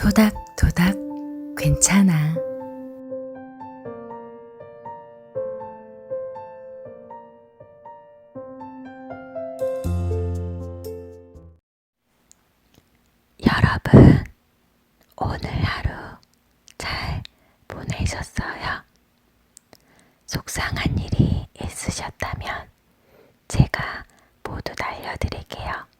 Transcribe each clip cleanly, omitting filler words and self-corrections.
토닥토닥 괜찮아. 여러분, 오늘 하루 잘 보내셨어요? 속상한 일이 있으셨다면 제가 모두 날려드릴게요.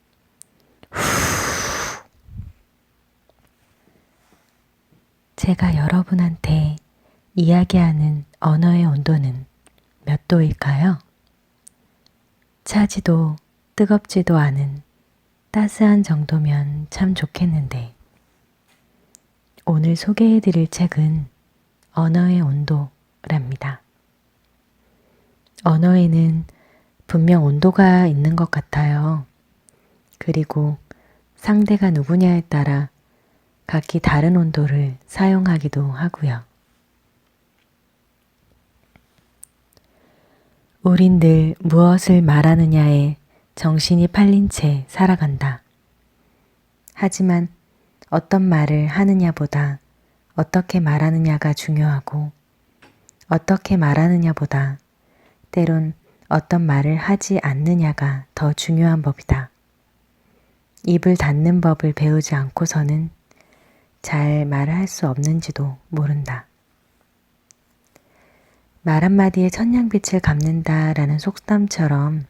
제가 여러분한테 이야기하는 언어의 온도는 몇 도일까요? 차지도 뜨겁지도 않은 따스한 정도면 참 좋겠는데, 오늘 소개해드릴 책은 언어의 온도랍니다. 언어에는 분명 온도가 있는 것 같아요. 그리고 상대가 누구냐에 따라 각기 다른 온도를 사용하기도 하고요. 우린 늘 무엇을 말하느냐에 정신이 팔린 채 살아간다. 하지만 어떤 말을 하느냐보다 어떻게 말하느냐가 중요하고, 어떻게 말하느냐보다 때론 어떤 말을 하지 않느냐가 더 중요한 법이다. 입을 닫는 법을 배우지 않고서는 잘 말을 할 수 없는지도 모른다. 말 한마디에 천냥빛을 갚는다라는 속담처럼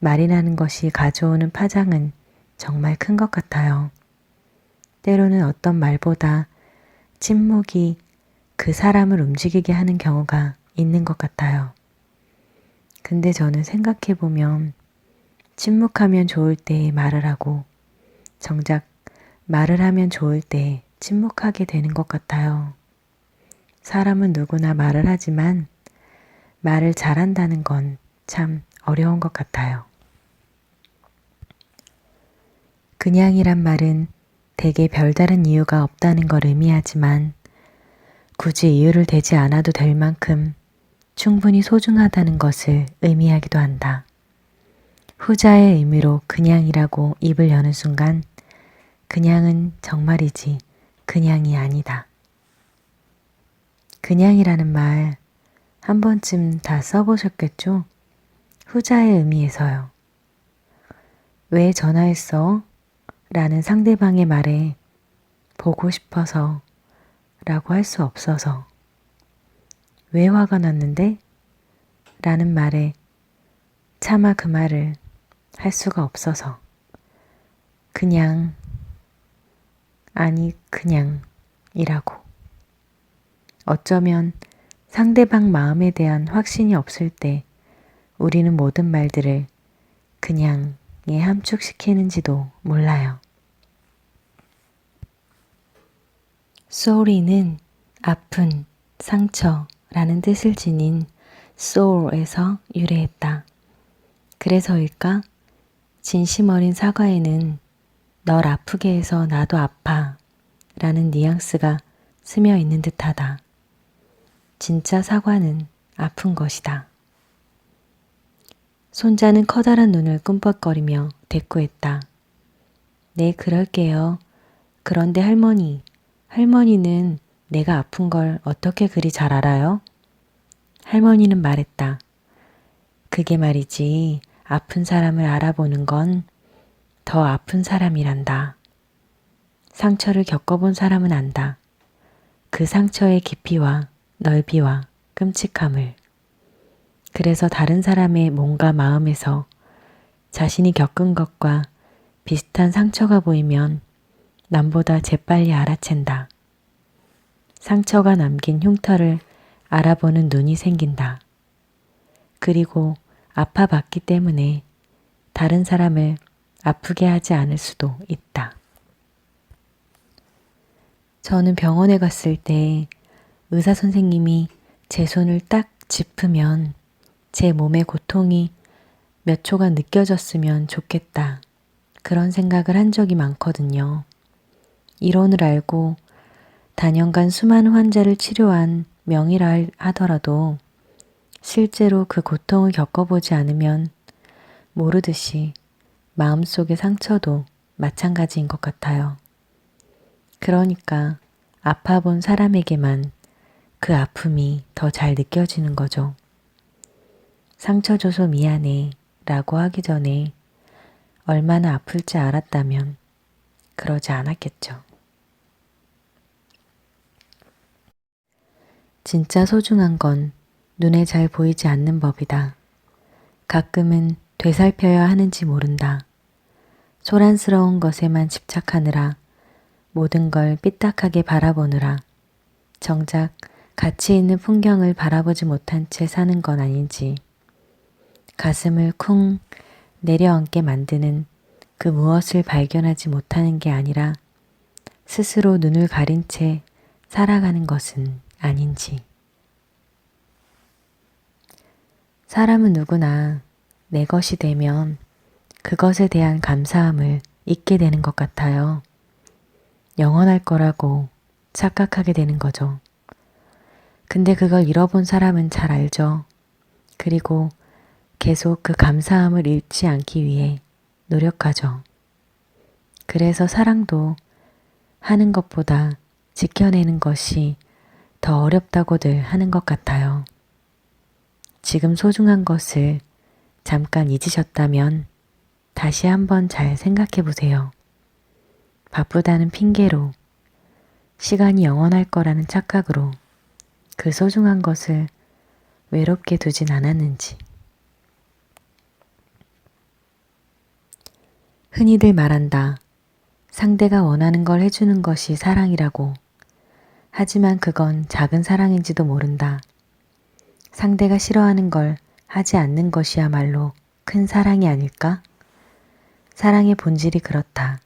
말이라는 것이 가져오는 파장은 정말 큰 것 같아요. 때로는 어떤 말보다 침묵이 그 사람을 움직이게 하는 경우가 있는 것 같아요. 근데 저는 생각해보면 침묵하면 좋을 때 말을 하고 정작 말을 하면 좋을 때 침묵하게 되는 것 같아요. 사람은 누구나 말을 하지만 말을 잘한다는 건 참 어려운 것 같아요. 그냥이란 말은 대개 별다른 이유가 없다는 걸 의미하지만 굳이 이유를 대지 않아도 될 만큼 충분히 소중하다는 것을 의미하기도 한다. 후자의 의미로 그냥이라고 입을 여는 순간 그냥은 정말이지 그냥이 아니다. 그냥이라는 말 한 번쯤 다 써보셨겠죠? 후자의 의미에서요. 왜 전화했어? 라는 상대방의 말에 보고 싶어서 라고 할 수 없어서, 왜 화가 났는데? 라는 말에 차마 그 말을 할 수가 없어서, 그냥, 아니 그냥 이라고. 어쩌면 상대방 마음에 대한 확신이 없을 때 우리는 모든 말들을 그냥에 함축시키는지도 몰라요. sorry는 아픈, 상처라는 뜻을 지닌 sore에서 유래했다. 그래서일까? 진심 어린 사과에는 널 아프게 해서 나도 아파 라는 뉘앙스가 스며 있는 듯하다. 진짜 사과는 아픈 것이다. 손자는 커다란 눈을 꿈뻑거리며 대꾸했다. 네, 그럴게요. 그런데 할머니는 내가 아픈 걸 어떻게 그리 잘 알아요? 할머니는 말했다. 그게 말이지, 아픈 사람을 알아보는 건 더 아픈 사람이란다. 상처를 겪어본 사람은 안다. 그 상처의 깊이와 넓이와 끔찍함을. 그래서 다른 사람의 몸과 마음에서 자신이 겪은 것과 비슷한 상처가 보이면 남보다 재빨리 알아챈다. 상처가 남긴 흉터를 알아보는 눈이 생긴다. 그리고 아파봤기 때문에 다른 사람을 아프게 하지 않을 수도 있다. 저는 병원에 갔을 때 의사 선생님이 제 손을 딱 짚으면 제 몸의 고통이 몇 초간 느껴졌으면 좋겠다. 그런 생각을 한 적이 많거든요. 이론을 알고 단연간 수많은 환자를 치료한 명의라 하더라도 실제로 그 고통을 겪어보지 않으면 모르듯이 마음속의 상처도 마찬가지인 것 같아요. 그러니까 아파본 사람에게만 그 아픔이 더 잘 느껴지는 거죠. 상처 줘서 미안해 라고 하기 전에 얼마나 아플지 알았다면 그러지 않았겠죠. 진짜 소중한 건 눈에 잘 보이지 않는 법이다. 가끔은 되살펴야 하는지 모른다. 소란스러운 것에만 집착하느라 모든 걸 삐딱하게 바라보느라 정작 가치 있는 풍경을 바라보지 못한 채 사는 건 아닌지 가슴을 쿵 내려앉게 만드는 그 무엇을 발견하지 못하는 게 아니라 스스로 눈을 가린 채 살아가는 것은 아닌지. 사람은 누구나 내 것이 되면 그것에 대한 감사함을 잊게 되는 것 같아요. 영원할 거라고 착각하게 되는 거죠. 근데 그걸 잃어본 사람은 잘 알죠. 그리고 계속 그 감사함을 잃지 않기 위해 노력하죠. 그래서 사랑도 하는 것보다 지켜내는 것이 더 어렵다고들 하는 것 같아요. 지금 소중한 것을 잠깐 잊으셨다면 다시 한번 잘 생각해 보세요. 바쁘다는 핑계로, 시간이 영원할 거라는 착각으로 그 소중한 것을 외롭게 두진 않았는지. 흔히들 말한다. 상대가 원하는 걸 해주는 것이 사랑이라고. 하지만 그건 작은 사랑인지도 모른다. 상대가 싫어하는 걸 하지 않는 것이야말로 큰 사랑이 아닐까? 사랑의 본질이 그렇다.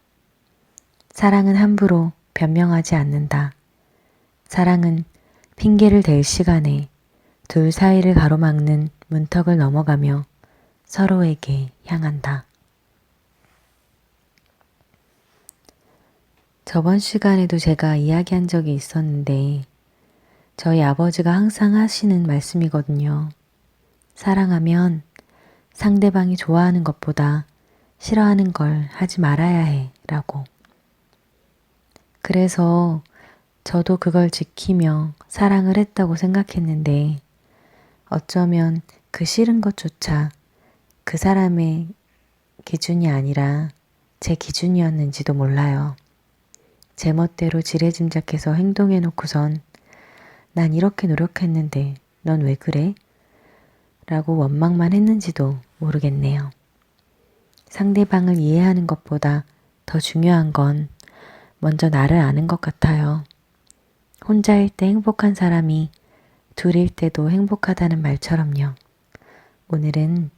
사랑은 함부로 변명하지 않는다. 사랑은 핑계를 댈 시간에 둘 사이를 가로막는 문턱을 넘어가며 서로에게 향한다. 저번 시간에도 제가 이야기한 적이 있었는데 저희 아버지가 항상 하시는 말씀이거든요. 사랑하면 상대방이 좋아하는 것보다 싫어하는 걸 하지 말아야 해 라고. 그래서 저도 그걸 지키며 사랑을 했다고 생각했는데 어쩌면 그 싫은 것조차 그 사람의 기준이 아니라 제 기준이었는지도 몰라요. 제 멋대로 지레짐작해서 행동해 놓고선 난 이렇게 노력했는데 넌 왜 그래? 라고 원망만 했는지도 모르겠네요. 상대방을 이해하는 것보다 더 중요한 건 먼저 나를 아는 것 같아요. 혼자일 때 행복한 사람이 둘일 때도 행복하다는 말처럼요. 오늘은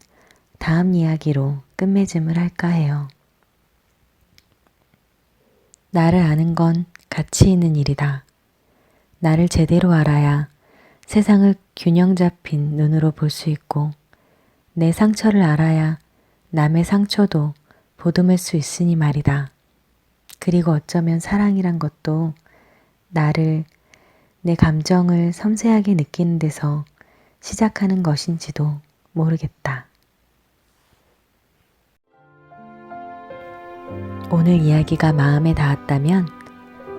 다음 이야기로 끝맺음을 할까 해요. 나를 아는 건 가치 있는 일이다. 나를 제대로 알아야 세상을 균형 잡힌 눈으로 볼 수 있고 내 상처를 알아야 남의 상처도 보듬을 수 있으니 말이다. 그리고 어쩌면 사랑이란 것도 나를, 내 감정을 섬세하게 느끼는 데서 시작하는 것인지도 모르겠다. 오늘 이야기가 마음에 닿았다면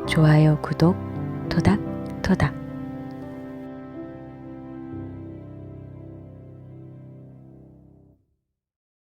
좋아요, 구독, 토닥토닥